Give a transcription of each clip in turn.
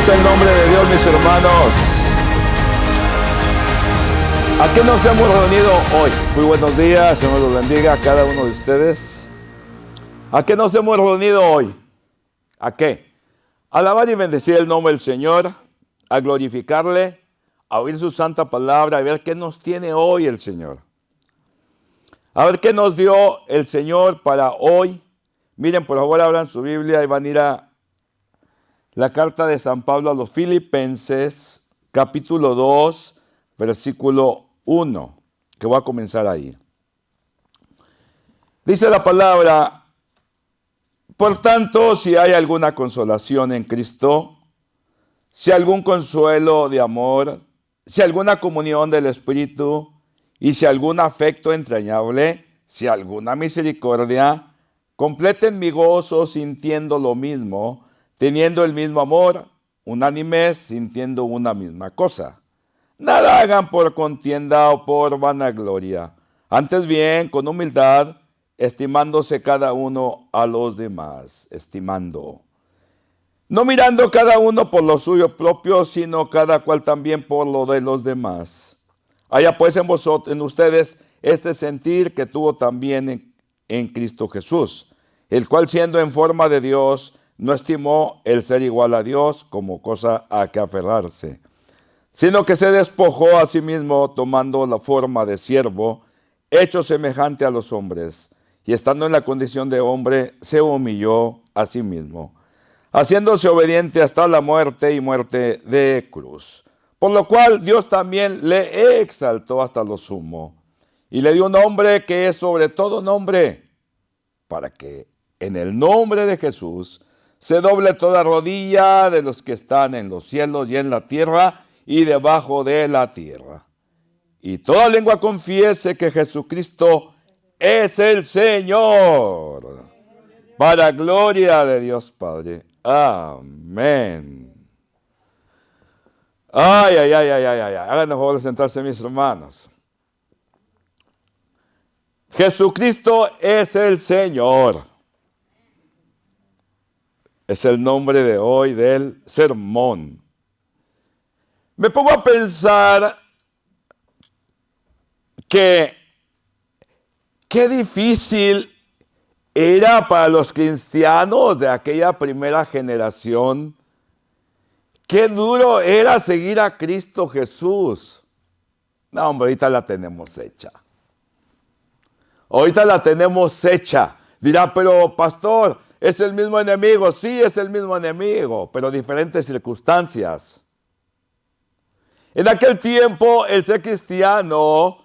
Bendito el nombre de Dios, mis hermanos. ¿A qué nos hemos reunido hoy? Muy buenos días, Señor los bendiga a cada uno de ustedes. ¿A qué nos hemos reunido hoy? ¿A qué? A alabar y bendecir el nombre del Señor, a glorificarle, a oír su santa palabra, a ver qué nos tiene hoy el Señor. A ver qué nos dio el Señor para hoy. Miren, por favor, abran su Biblia y van a ir a la carta de San Pablo a los Filipenses, capítulo 2, versículo 1, que voy a comenzar ahí. Dice la palabra: por tanto, si hay alguna consolación en Cristo, si algún consuelo de amor, si alguna comunión del Espíritu, y si algún afecto entrañable, si alguna misericordia, completen mi gozo sintiendo lo mismo, teniendo el mismo amor, unánimes, sintiendo una misma cosa. Nada hagan por contienda o por vanagloria, antes bien, con humildad, estimándose cada uno a los demás, no mirando cada uno por lo suyo propio, sino cada cual también por lo de los demás. Haya pues en ustedes este sentir que tuvo también en Cristo Jesús, el cual siendo en forma de Dios, no estimó el ser igual a Dios como cosa a que aferrarse, sino que se despojó a sí mismo, tomando la forma de siervo, hecho semejante a los hombres, y estando en la condición de hombre, se humilló a sí mismo, haciéndose obediente hasta la muerte y muerte de cruz. Por lo cual Dios también le exaltó hasta lo sumo, y le dio un nombre que es sobre todo nombre, para que en el nombre de Jesús se doble toda rodilla de los que están en los cielos y en la tierra y debajo de la tierra. Y toda lengua confiese que Jesucristo es el Señor, para gloria de Dios Padre. Amén. Ay. Hagan el favor de sentarse, mis hermanos. Jesucristo es el Señor. Es el nombre de hoy del sermón. Me pongo a pensar que qué difícil era para los cristianos de aquella primera generación. Qué duro era seguir a Cristo Jesús. No, hombre, ahorita la tenemos hecha. Ahorita la tenemos hecha. Dirá, pero pastor, ¿es el mismo enemigo? Sí, es el mismo enemigo, pero diferentes circunstancias. En aquel tiempo, el ser cristiano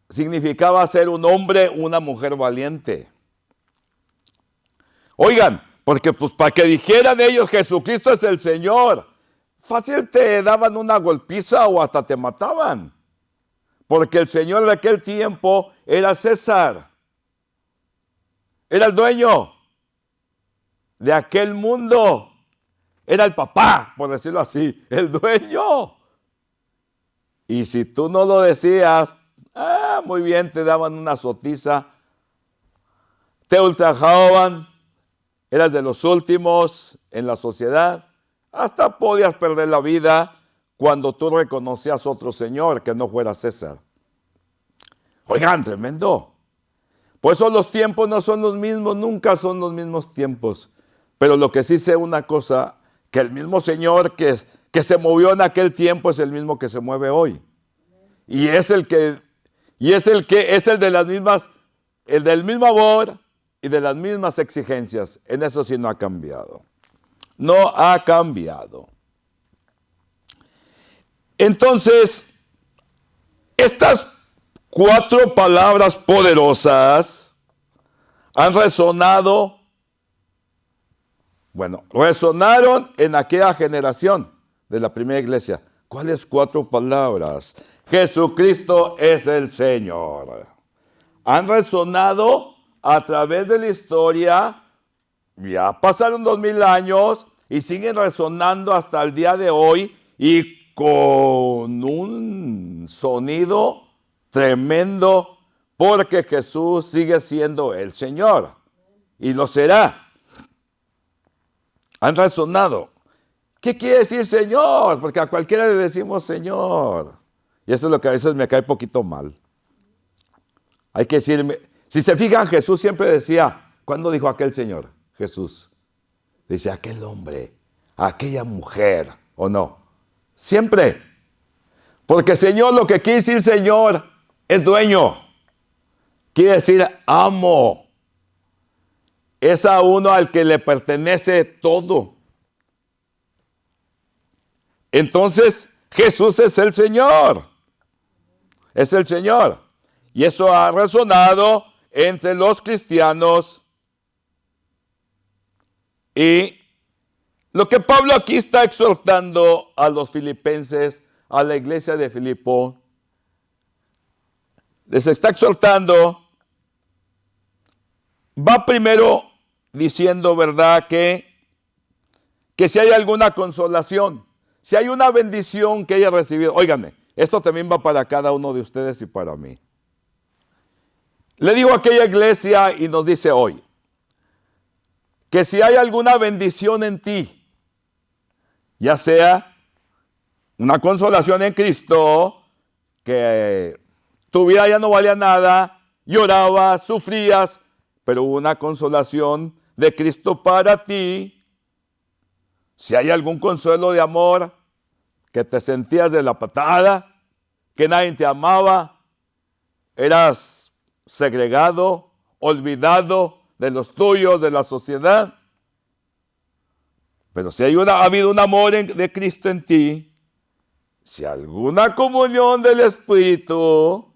significaba ser un hombre, una mujer valiente. Oigan, porque pues para que dijeran ellos Jesucristo es el Señor, fácil te daban una golpiza o hasta te mataban. Porque el Señor de aquel tiempo era César. Era el dueño de aquel mundo. Era el papá, por decirlo así, el dueño. Y si tú no lo decías, muy bien, te daban una sotiza, te ultrajaban, eras de los últimos en la sociedad, hasta podías perder la vida cuando tú reconocías otro señor que no fuera César. Oigan, tremendo. Por eso los tiempos no son los mismos, nunca son los mismos tiempos. Pero lo que sí sé una cosa, que el mismo Señor que se movió en aquel tiempo es el mismo que se mueve hoy. Y es el de las mismas, el del mismo amor y de las mismas exigencias. En eso sí no ha cambiado. No ha cambiado. Entonces, estas 4 palabras poderosas han resonaron en aquella generación de la primera iglesia. ¿Cuáles 4 palabras? Jesucristo es el Señor. Han resonado a través de la historia, ya pasaron 2000 años y siguen resonando hasta el día de hoy y con un sonido tremendo, porque Jesús sigue siendo el Señor y lo será. Han resonado. ¿Qué quiere decir Señor? Porque a cualquiera le decimos Señor. Y eso es lo que a veces me cae poquito mal. Hay que decirme, si se fijan, Jesús siempre decía, ¿cuándo dijo aquel Señor? Jesús. Dice, aquel hombre, aquella mujer, ¿o no? Siempre. Porque Señor, lo que quiere decir Señor es dueño. Quiere decir amo. Es a uno al que le pertenece todo. Entonces, Jesús es el Señor. Es el Señor. Y eso ha resonado entre los cristianos. Y lo que Pablo aquí está exhortando a los filipenses, a la iglesia de Filipo, les está exhortando, va primero diciendo, ¿verdad? Que si hay alguna consolación, si hay una bendición que haya recibido, óiganme, esto también va para cada uno de ustedes y para mí. Le digo a aquella iglesia y nos dice hoy, que si hay alguna bendición en ti, ya sea una consolación en Cristo, que tu vida ya no valía nada, llorabas, sufrías, pero hubo una consolación de Cristo para ti. Si hay algún consuelo de amor, que te sentías de la patada, que nadie te amaba, eras segregado, olvidado de los tuyos, de la sociedad. Pero si ha habido un amor de Cristo en ti, si alguna comunión del Espíritu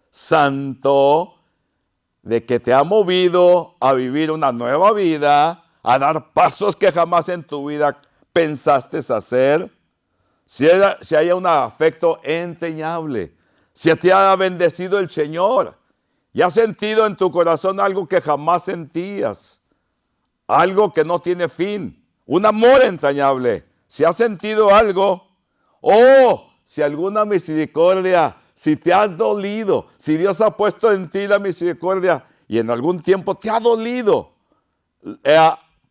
Santo, de que te ha movido a vivir una nueva vida, a dar pasos que jamás en tu vida pensaste hacer, si haya un afecto entrañable, si te ha bendecido el Señor, y has sentido en tu corazón algo que jamás sentías, algo que no tiene fin, un amor entrañable, si has sentido algo, si alguna misericordia, si te has dolido, si Dios ha puesto en ti la misericordia y en algún tiempo te ha dolido,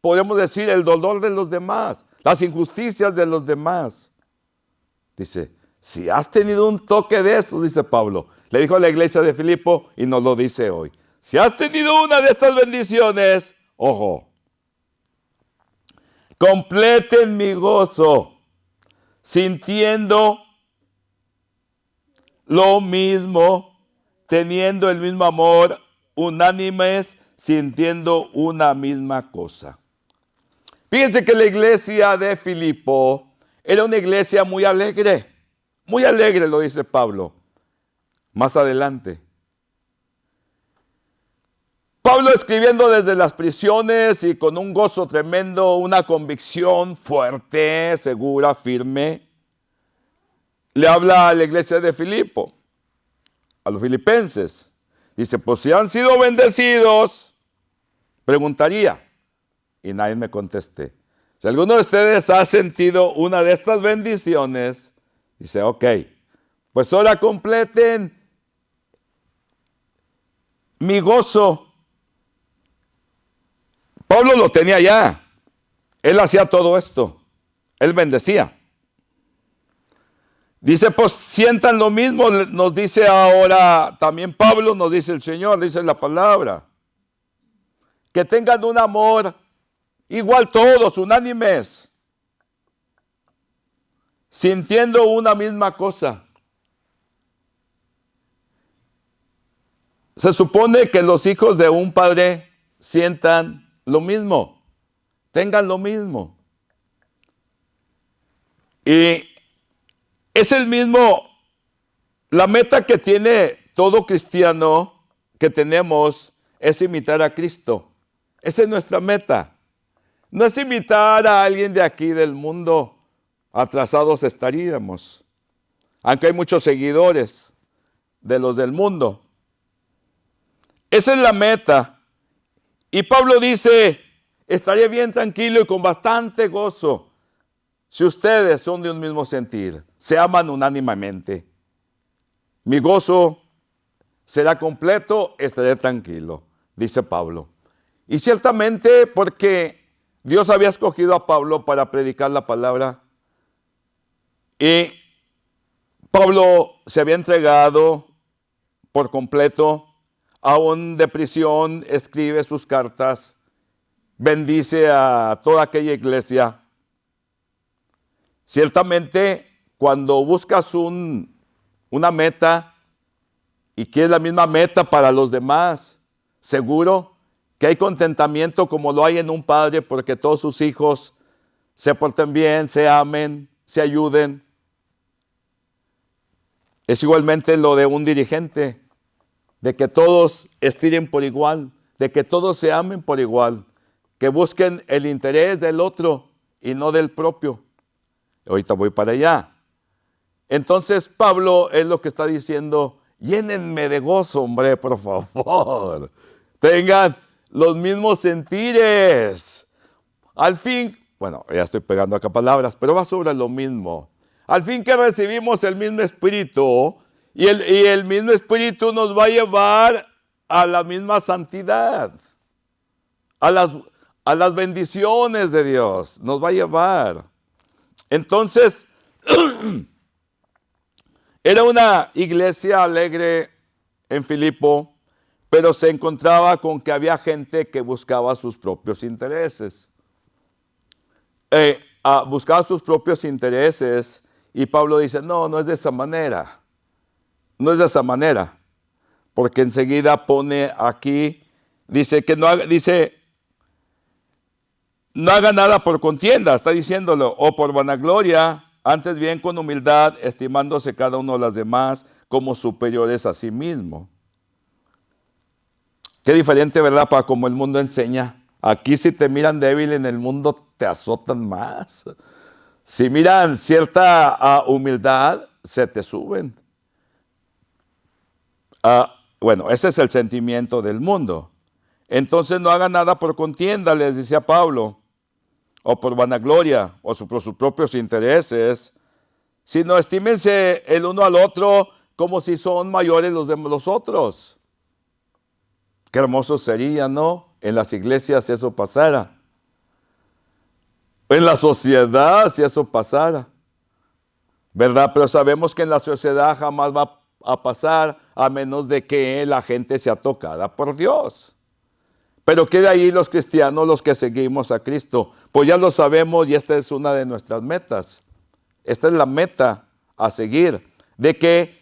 podemos decir el dolor de los demás, las injusticias de los demás. Dice, si has tenido un toque de eso, dice Pablo, le dijo a la iglesia de Filipo y nos lo dice hoy. Si has tenido una de estas bendiciones, ojo, completen mi gozo, sintiendo lo mismo, teniendo el mismo amor, unánimes, sintiendo una misma cosa. Fíjense que la iglesia de Filipo era una iglesia muy alegre lo dice Pablo. Más adelante. Pablo escribiendo desde las prisiones y con un gozo tremendo, una convicción fuerte, segura, firme, le habla a la iglesia de Filipo, a los filipenses. Dice, pues si han sido bendecidos, preguntaría, y nadie me conteste. Si alguno de ustedes ha sentido una de estas bendiciones, dice, ok, pues ahora completen mi gozo. Pablo lo tenía ya. Él hacía todo esto. Él bendecía. Dice, pues sientan lo mismo, nos dice ahora también Pablo, nos dice el Señor, dice la palabra. Que tengan un amor igual todos, unánimes, sintiendo una misma cosa. Se supone que los hijos de un padre sientan lo mismo, tengan lo mismo. Y es el mismo, la meta que tiene todo cristiano que tenemos es imitar a Cristo. Esa es nuestra meta. No es imitar a alguien de aquí del mundo, atrasados estaríamos. Aunque hay muchos seguidores de los del mundo. Esa es la meta. Y Pablo dice, estaría bien tranquilo y con bastante gozo si ustedes son de un mismo sentir, se aman unánimemente. Mi gozo será completo, estaré tranquilo, dice Pablo. Y ciertamente porque Dios había escogido a Pablo para predicar la palabra y Pablo se había entregado por completo, aún de prisión, escribe sus cartas, bendice a toda aquella iglesia. Ciertamente, cuando buscas una meta y quieres la misma meta para los demás, seguro que hay contentamiento como lo hay en un padre porque todos sus hijos se porten bien, se amen, se ayuden. Es igualmente lo de un dirigente, de que todos estiren por igual, de que todos se amen por igual, que busquen el interés del otro y no del propio. Ahorita voy para allá. Entonces Pablo es lo que está diciendo, llénenme de gozo, hombre, por favor. Tengan los mismos sentires. Al fin, bueno, ya estoy pegando acá palabras, pero va sobre lo mismo. Al fin que recibimos el mismo espíritu y el mismo espíritu nos va a llevar a la misma santidad, a las bendiciones de Dios, nos va a llevar. Entonces, era una iglesia alegre en Filipo, pero se encontraba con que había gente que buscaba sus propios intereses. Buscaba sus propios intereses y Pablo dice, no es de esa manera. No es de esa manera. Porque enseguida pone aquí, dice que no haga nada por contienda, está diciéndolo, o por vanagloria, antes bien con humildad, estimándose cada uno de los demás como superiores a sí mismo. Qué diferente, ¿verdad? Para como el mundo enseña. Aquí si te miran débil en el mundo te azotan más. Si miran cierta humildad, se te suben. Bueno, ese es el sentimiento del mundo. Entonces no hagan nada por contienda, les decía Pablo, o por vanagloria, o por sus propios intereses, sino estímense el uno al otro como si son mayores los de los otros. Qué hermoso sería, ¿no? En las iglesias si eso pasara. En la sociedad si eso pasara. ¿Verdad? Pero sabemos que en la sociedad jamás va a pasar a menos de que la gente sea tocada por Dios. Pero queda ahí los cristianos, los que seguimos a Cristo. Pues ya lo sabemos y esta es una de nuestras metas. Esta es la meta a seguir, de que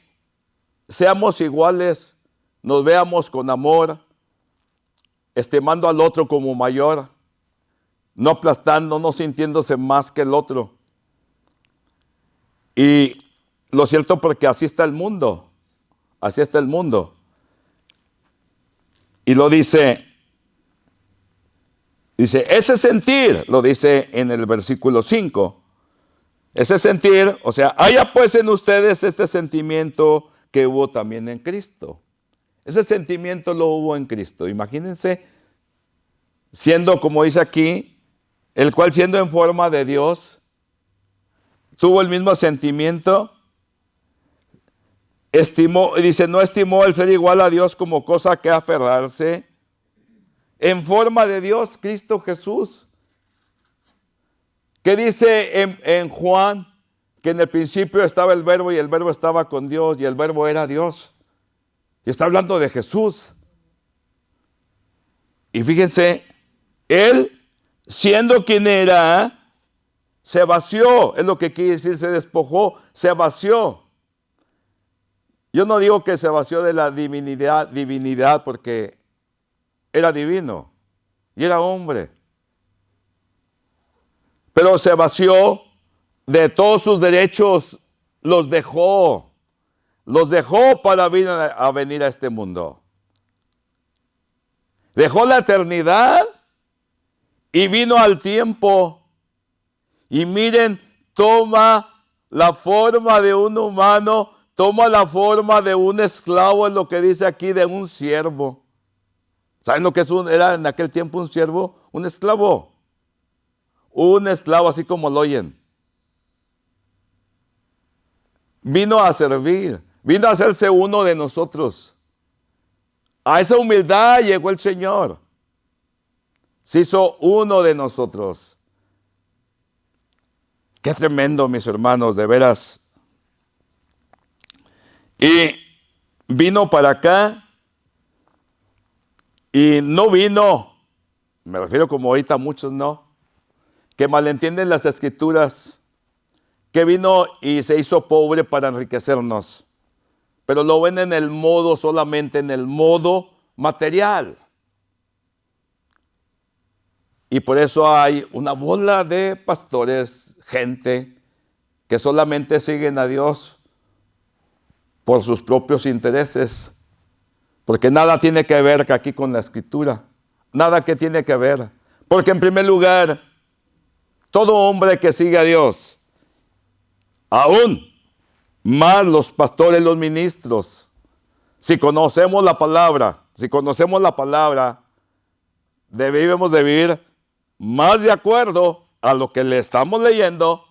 seamos iguales, nos veamos con amor, estimando al otro como mayor, no aplastando, no sintiéndose más que el otro. Y lo cierto porque así está el mundo, así está el mundo. Y lo dice, ese sentir, lo dice en el versículo 5, ese sentir, o sea, haya pues en ustedes este sentimiento que hubo también en Cristo. Ese sentimiento lo hubo en Cristo. Imagínense, siendo como dice aquí, el cual siendo en forma de Dios, tuvo el mismo sentimiento, no estimó el ser igual a Dios como cosa que aferrarse, en forma de Dios, Cristo Jesús. ¿Qué dice en Juan? Que en el principio estaba el verbo y el verbo estaba con Dios y el verbo era Dios. Y está hablando de Jesús. Y fíjense, Él, siendo quien era, se vació. Es lo que quiere decir, se despojó, se vació. Yo no digo que se vació de la divinidad porque era divino y era hombre. Pero se vació de todos sus derechos, los dejó para venir a este mundo. Dejó la eternidad y vino al tiempo. Y miren, toma la forma de un humano, toma la forma de un esclavo, es lo que dice aquí, de un siervo. ¿Saben lo que era en aquel tiempo un siervo? Un esclavo. Un esclavo, así como lo oyen. Vino a servir, vino a hacerse uno de nosotros. A esa humildad llegó el Señor. Se hizo uno de nosotros. Qué tremendo, mis hermanos, de veras. Y vino para acá y no vino, me refiero como ahorita muchos no, que malentienden las escrituras, que vino y se hizo pobre para enriquecernos, pero lo ven en el modo, solamente en el modo material. Y por eso hay una bola de pastores, gente, que solamente siguen a Dios por sus propios intereses, porque nada tiene que ver aquí con la escritura, nada que tiene que ver, porque en primer lugar, todo hombre que sigue a Dios, aún más los pastores, los ministros, si conocemos la palabra, debemos de vivir más de acuerdo a lo que le estamos leyendo,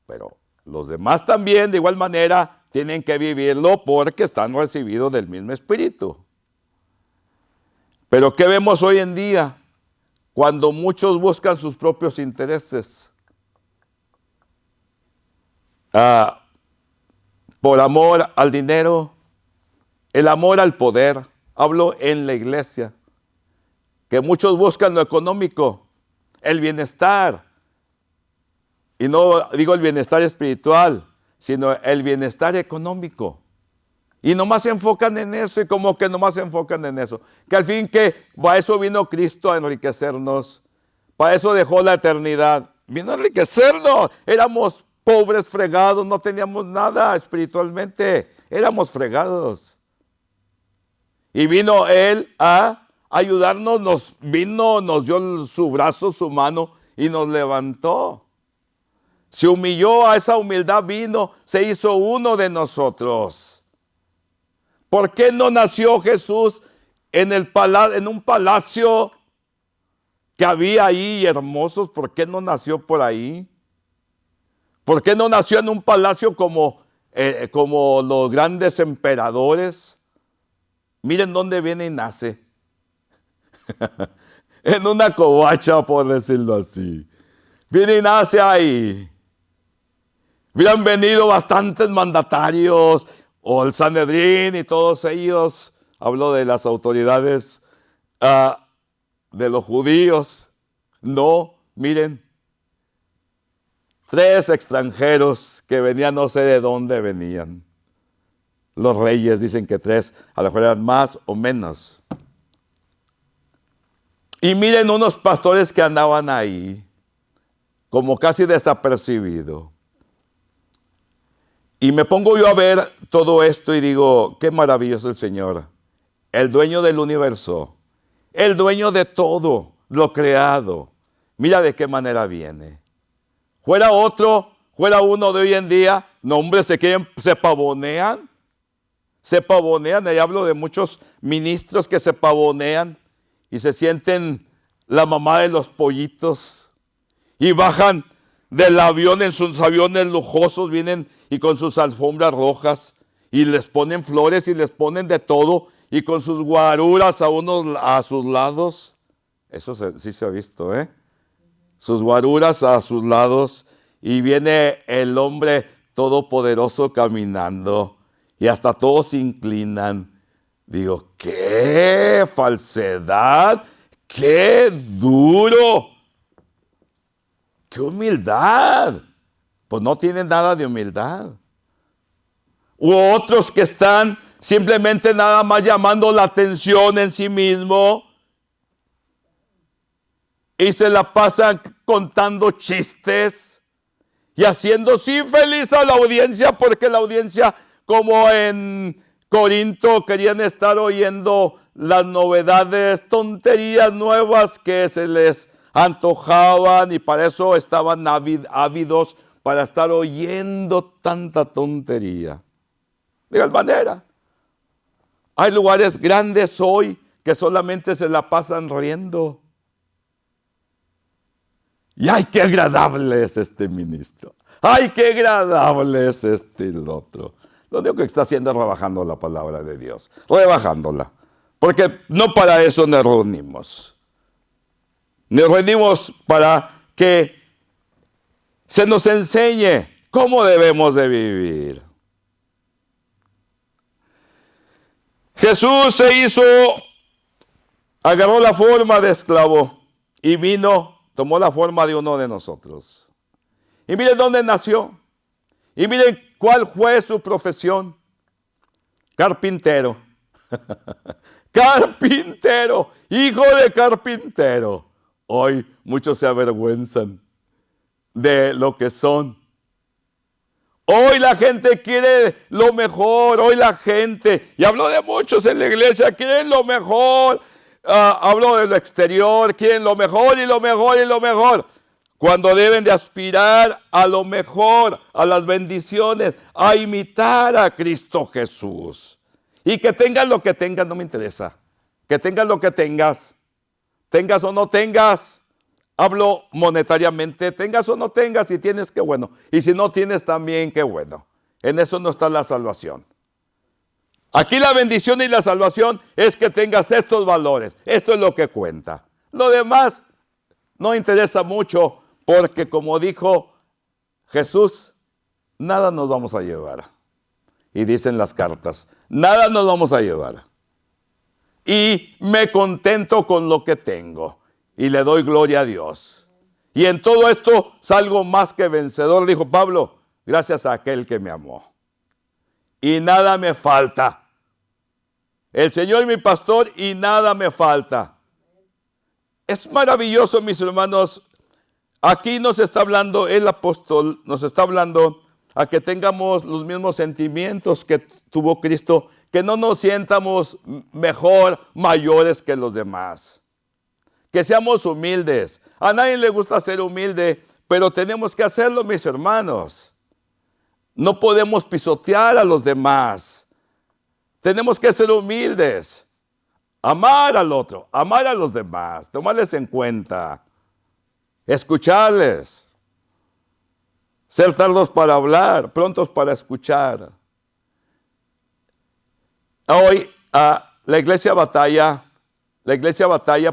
pero los demás también de igual manera tienen que vivirlo porque están recibidos del mismo Espíritu. Pero ¿qué vemos hoy en día? Cuando muchos buscan sus propios intereses. Por amor al dinero, el amor al poder. Hablo en la iglesia. Que muchos buscan lo económico, el bienestar. Y no digo el bienestar espiritual, sino el bienestar económico. Y nomás se enfocan en eso y como que nomás se enfocan en eso. Que al fin que para eso vino Cristo a enriquecernos. Para eso dejó la eternidad. Vino a enriquecernos. Éramos pobres, fregados, no teníamos nada espiritualmente. Éramos fregados. Y vino Él a ayudarnos, nos dio su brazo, su mano y nos levantó. Se humilló, a esa humildad vino, se hizo uno de nosotros. ¿Por qué no nació Jesús en un palacio que había ahí hermosos? ¿Por qué no nació por ahí? ¿Por qué no nació en un palacio como los grandes emperadores? Miren dónde viene y nace. En una covacha, por decirlo así. Viene y nace ahí. Hubieran venido bastantes mandatarios, o el Sanedrín y todos ellos. Hablo de las autoridades de los judíos. No, miren. 3 extranjeros que venían, no sé de dónde venían. Los reyes dicen que 3, a lo mejor eran más o menos. Y miren unos pastores que andaban ahí, como casi desapercibidos. Y me pongo yo a ver todo esto y digo, qué maravilloso el Señor, el dueño del universo, el dueño de todo lo creado. Mira de qué manera viene. Fuera uno de hoy en día, no hombre, se pavonean. Y hablo de muchos ministros que se pavonean y se sienten la mamá de los pollitos y bajan del avión en sus aviones lujosos, vienen y con sus alfombras rojas y les ponen flores y les ponen de todo y con sus guaruras a sus lados. Eso sí se ha visto, sus guaruras a sus lados y viene el hombre todopoderoso caminando y hasta todos se inclinan. Digo, ¡qué falsedad! ¡Qué duro! ¡Qué humildad! Pues no tienen nada de humildad. U otros que están simplemente nada más llamando la atención en sí mismo y se la pasan contando chistes y haciendo sí feliz a la audiencia, porque la audiencia, como en Corinto, querían estar oyendo las novedades, tonterías nuevas que se les antojaban y para eso estaban ávidos para estar oyendo tanta tontería. De igual manera, hay lugares grandes hoy que solamente se la pasan riendo. Y ¡ay, qué agradable es este ministro! ¡Ay, qué agradable es este y el otro! Lo único que está haciendo es rebajando la palabra de Dios. Rebajándola. Porque no para eso nos reunimos. Nos reunimos para que se nos enseñe cómo debemos de vivir. Jesús agarró la forma de esclavo y tomó la forma de uno de nosotros. Y miren dónde nació. Y miren cuál fue su profesión. Carpintero. Carpintero, hijo de carpintero. Hoy muchos se avergüenzan de lo que son. Hoy la gente quiere lo mejor. Hoy la gente, y hablo de muchos en la iglesia, quieren lo mejor. Hablo de lo exterior, quieren lo mejor y lo mejor y lo mejor. Cuando deben de aspirar a lo mejor, a las bendiciones, a imitar a Cristo Jesús. Y que tengas lo que tengas, no me interesa. Que tengas lo que tengas o no tengas. Hablo monetariamente, tengas o no tengas, si tienes, qué bueno. Y si no tienes también, qué bueno. En eso no está la salvación. Aquí la bendición y la salvación es que tengas estos valores. Esto es lo que cuenta. Lo demás no interesa mucho porque, como dijo Jesús, nada nos vamos a llevar. Y dicen las cartas, nada nos vamos a llevar. Y me contento con lo que tengo. Y le doy gloria a Dios. Y en todo esto salgo más que vencedor, dijo Pablo, gracias a aquel que me amó. Y nada me falta. El Señor es mi pastor y nada me falta. Es maravilloso, mis hermanos. Aquí nos está hablando el apóstol, nos está hablando a que tengamos los mismos sentimientos que tuvo Cristo, que no nos sientamos mejor, mayores que los demás. Que seamos humildes. A nadie le gusta ser humilde, pero tenemos que hacerlo, mis hermanos. No podemos pisotear a los demás. Tenemos que ser humildes. Amar al otro, amar a los demás, tomarles en cuenta, escucharles, ser tardos para hablar, prontos para escuchar. Hoy la iglesia batalla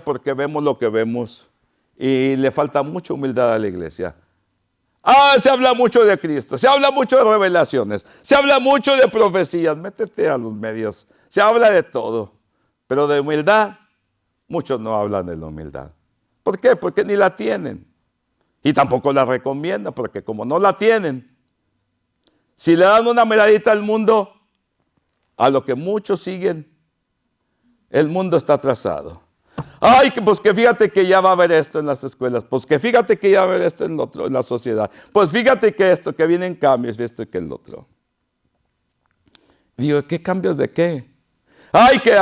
porque vemos lo que vemos y le falta mucha humildad a la iglesia. Se habla mucho de Cristo, se habla mucho de revelaciones, se habla mucho de profecías, métete a los medios, se habla de todo, pero de humildad, muchos no hablan de la humildad. ¿Por qué? Porque ni la tienen y tampoco la recomiendan, porque como no la tienen, si le dan una miradita al mundo, a lo que muchos siguen, el mundo está atrasado. Pues que fíjate que ya va a haber esto en las escuelas. Pues que fíjate que ya va a haber esto en otro, en la sociedad. Pues fíjate que esto, que vienen cambios, esto y que el otro. Digo, ¿qué cambios de qué? Que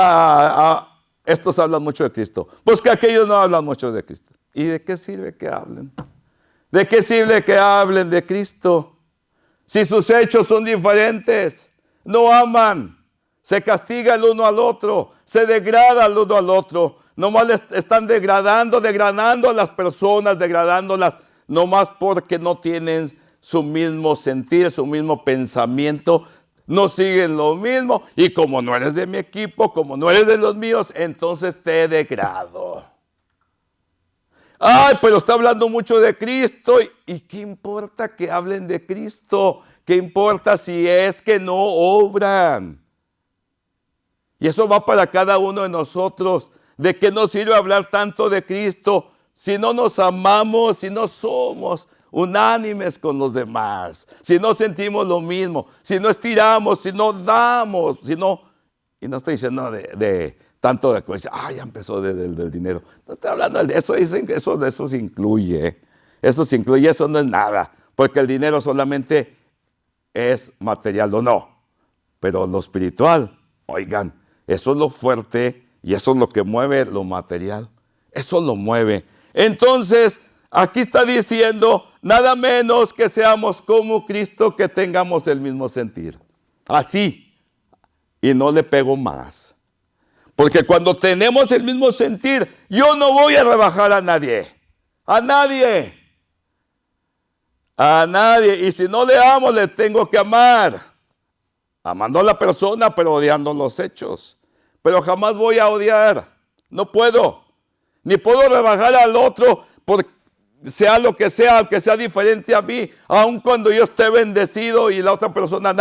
estos hablan mucho de Cristo. Pues que aquellos no hablan mucho de Cristo. ¿Y de qué sirve que hablen? ¿De qué sirve que hablen de Cristo? Si sus hechos son diferentes, no aman. Se castiga el uno al otro, se degrada el uno al otro. Nomás les están degradando a las personas, degradándolas, nomás porque no tienen su mismo sentir, su mismo pensamiento, no siguen lo mismo. Y como no eres de mi equipo, como no eres de los míos, entonces te degrado. Pero está hablando mucho de Cristo. ¿Y qué importa que hablen de Cristo? ¿Qué importa si es que no obran? Y eso va para cada uno de nosotros. ¿De qué nos sirve hablar tanto de Cristo si no nos amamos, si no somos unánimes con los demás, si no sentimos lo mismo, si no estiramos, si no damos, si no... Y no estoy diciendo de tanto de cosas. Ya empezó del dinero. No estoy hablando de eso. Eso se incluye. Eso se incluye, eso no es nada. Porque el dinero solamente es material o no. Pero lo espiritual, oigan, eso es lo fuerte y eso es lo que mueve lo material. Eso lo mueve. Entonces, aquí está diciendo, nada menos que seamos como Cristo, que tengamos el mismo sentir. Así. Y no le pego más. Porque cuando tenemos el mismo sentir, yo no voy a rebajar a nadie. A nadie. A nadie. Y si no le amo, le tengo que amar. Amando a la persona, pero odiando los hechos. Pero jamás voy a odiar. No puedo. ni puedo rebajar al otro por sea lo que sea, aunque sea diferente a mí, aun cuando yo esté bendecido y la otra persona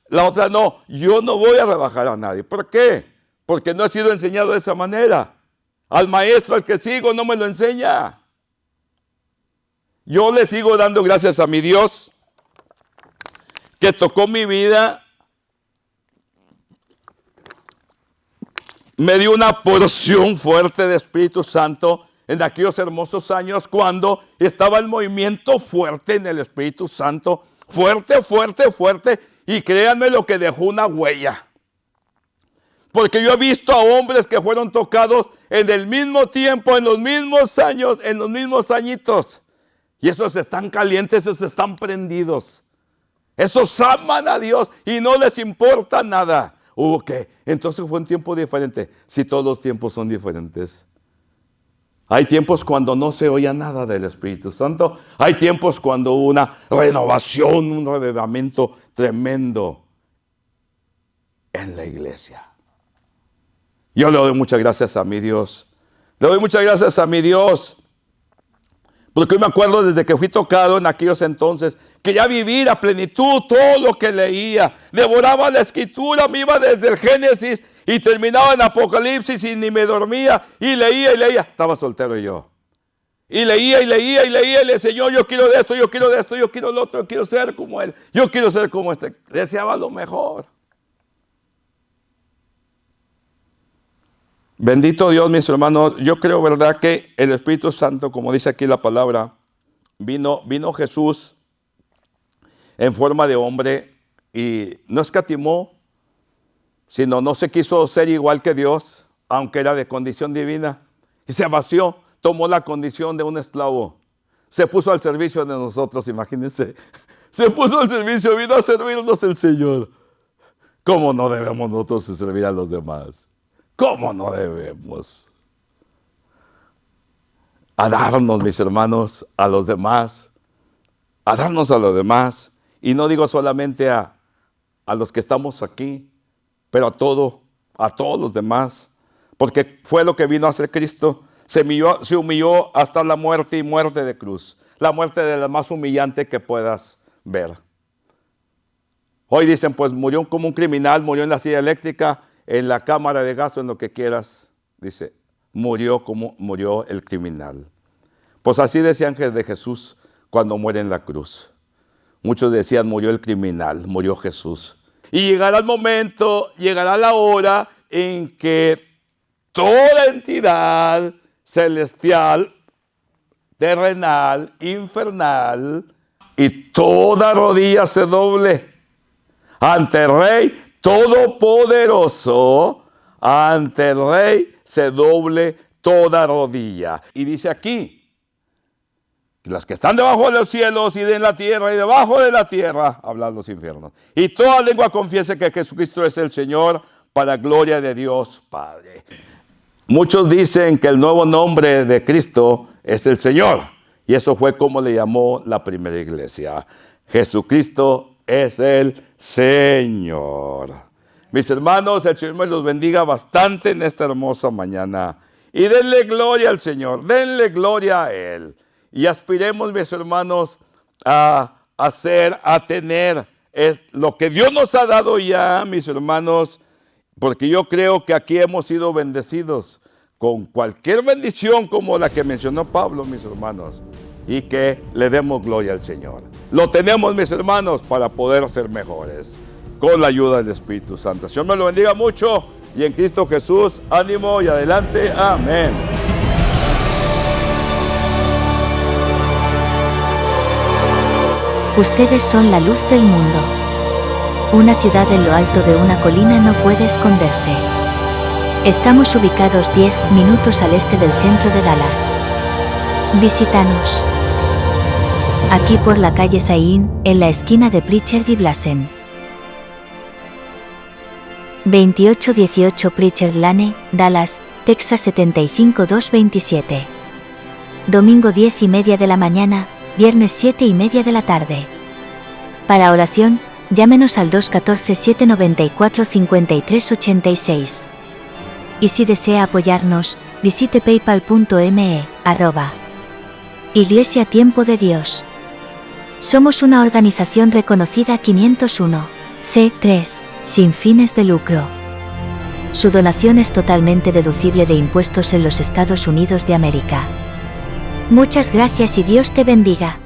la otra no. Yo no voy a rebajar a nadie. ¿Por qué? Porque no he sido enseñado de esa manera. Al maestro al que sigo no me lo enseña. Yo le sigo dando gracias a mi Dios que tocó mi vida, me dio una porción fuerte de Espíritu Santo en aquellos hermosos años cuando estaba el movimiento fuerte en el Espíritu Santo, fuerte, fuerte, fuerte, y créanme lo que dejó una huella. Porque yo he visto a hombres que fueron tocados en el mismo tiempo, en los mismos años, en los mismos añitos. Y esos están calientes, esos están prendidos. Esos aman a Dios y no les importa nada. ¿Qué? Entonces fue un tiempo diferente. Si todos los tiempos son diferentes. Hay tiempos cuando no se oye nada del Espíritu Santo. Hay tiempos cuando hubo una renovación, un revivamiento tremendo en la iglesia. Yo le doy muchas gracias a mi Dios. Le doy muchas gracias a mi Dios. Porque yo me acuerdo desde que fui tocado en aquellos entonces, quería vivir a plenitud todo lo que leía. Devoraba la Escritura, me iba desde el Génesis y terminaba en Apocalipsis y ni me dormía. Y leía y leía. Estaba soltero yo. Y leía y leía y leía y le decía, Señor, yo quiero de esto, yo quiero de esto, yo quiero de lo otro, yo quiero ser como Él. Yo quiero ser como este. Deseaba lo mejor. Bendito Dios, mis hermanos. Yo creo, verdad, que el Espíritu Santo, como dice aquí la palabra, vino Jesús en forma de hombre y no escatimó, sino no se quiso ser igual que Dios, aunque era de condición divina. Y se vació, tomó la condición de un esclavo. Se puso al servicio de nosotros, imagínense. Se puso al servicio, vino a servirnos el Señor. ¿Cómo no debemos nosotros servir a los demás? ¿Cómo no debemos? A darnos, mis hermanos, a los demás. A darnos a los demás. Y no digo solamente a los que estamos aquí, pero a todos los demás. Porque fue lo que vino a hacer Cristo. Se humilló hasta la muerte y muerte de cruz. La muerte de la más humillante que puedas ver. Hoy dicen, pues murió como un criminal, murió en la silla eléctrica, en la cámara de gas o en lo que quieras. Dice, murió como murió el criminal. Pues así decían de Jesús cuando muere en la cruz. Muchos decían, murió el criminal, murió Jesús. Y llegará el momento, llegará la hora en que toda entidad celestial, terrenal, infernal, y toda rodilla se doble ante el Rey Todopoderoso, ante el Rey se doble toda rodilla. Y dice aquí, que las que están debajo de los cielos y de la tierra y debajo de la tierra, hablan los infiernos. Y toda lengua confiese que Jesucristo es el Señor, para gloria de Dios Padre. Muchos dicen que el nuevo nombre de Cristo es el Señor. Y eso fue como le llamó la primera iglesia. Jesucristo es el Señor. Mis hermanos, el Señor me los bendiga bastante en esta hermosa mañana. Y denle gloria al Señor, denle gloria a Él. Y aspiremos, mis hermanos, a tener lo que Dios nos ha dado ya, mis hermanos, porque yo creo que aquí hemos sido bendecidos con cualquier bendición como la que mencionó Pablo, mis hermanos, y que le demos gloria al Señor. Lo tenemos, mis hermanos, para poder ser mejores, con la ayuda del Espíritu Santo. El Señor me lo bendiga mucho, y en Cristo Jesús, ánimo y adelante. Amén. Ustedes son la luz del mundo. Una ciudad en lo alto de una colina no puede esconderse. Estamos ubicados 10 minutos al este del centro de Dallas. Visítanos aquí por la calle Sain, en la esquina de Pritchard y Blasen. 2818 Pritchard Lane, Dallas, Texas 75227. Domingo 10:30 de la mañana, viernes 7:30 de la tarde. Para oración, llámenos al 214-794-5386. Y si desea apoyarnos, Visite paypal.me, Iglesia Tiempo de Dios. Somos una organización reconocida 501, C3, sin fines de lucro. Su donación es totalmente deducible de impuestos en los Estados Unidos de América. Muchas gracias y Dios te bendiga.